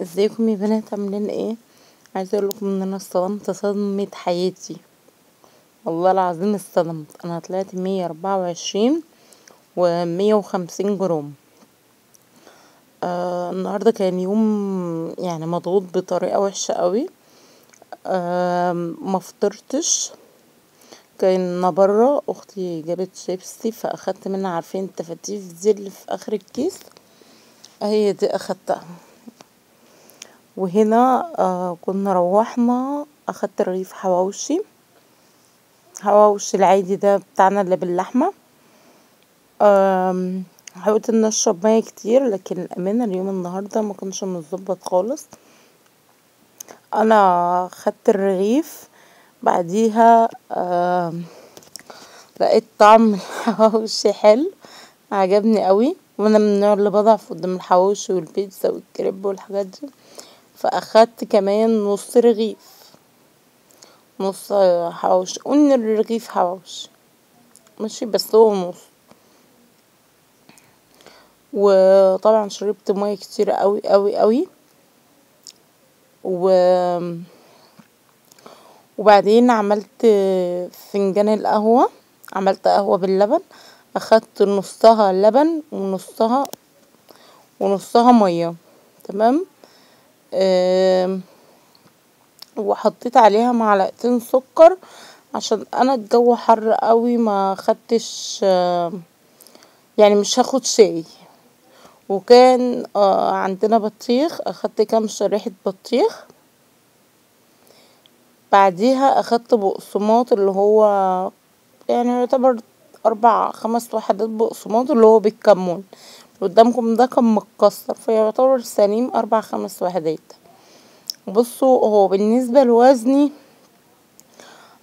ازيكم يا بنات عاملين ايه؟ عايزه اقولكم ان انا اتصدمت صدمة حياتي. والله العظيم اتصدمت. انا طلعت 124 و150 جرام. النهارده كان يوم يعني مضغوط بطريقه وحشه قوي. ما فطرتش. كنا بره، اختي جابت شيبسي فاخدت منها، عارفين التفاتيف دي اللي في اخر الكيس، هي دي اخدتها. وهنا كنا روحنا، اخدت رغيف حواوشي العادي ده بتاعنا اللي باللحمة. حاولت ان اشرب مية كتير، لكن الامانة اليوم النهاردة ما كانش متظبط خالص. انا خدت الرغيف، بعديها لقيت طعم الحواوشي حلو، عجبني قوي، وانا من النوع اللي بضعف قدام الحواوشي والبيتزا والكريب والحاجات دي. فاخدت كمان نص رغيف، نص حواوشي، قلنا الرغيف حواوشي ماشي، بس هو نص. وطبعا شربت ميه كتير قوي قوي قوي. وبعدين عملت فنجان القهوة، عملت قهوة باللبن، اخدت نصها لبن ونصها ميه. تمام. وحطيت عليها معلقتين سكر، عشان انا الجو حر قوي ما خدتش، يعني مش هاخد شاي. وكان عندنا بطيخ، اخدت كام شريحة بطيخ. بعديها اخدت بقسماط، اللي هو يعني يعتبر 4 5 وحدات بقسماط، اللي هو بالكمون. اللي قدامكم ده كان متكسر، فيعتبر سليم 4 5 وحدات. بصوا، هو بالنسبة لوزني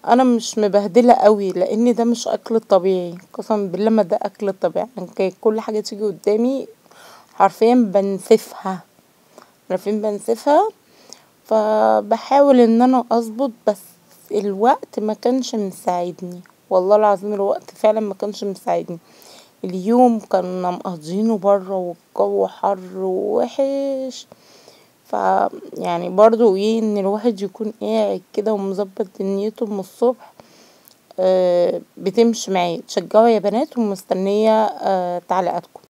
انا مش مبهدله قوي، لان ده مش اكل طبيعي، قسما بالله ما ده اكل طبيعي. يعني كل حاجه تيجي قدامي حرفيا بنسفها. فبحاول ان انا اظبط، بس الوقت ما كانش مساعدني. والله العظيم الوقت فعلا ما كانش مساعدني. اليوم كنا مقضينه بره، والجو حر ووحش. ف يعني برضو ايه، ان الواحد يكون قاعد كده ومظبط دنيته من الصبح. بتمشي معايا. تشجعوا يا بنات، ومستنية تعليقاتكم.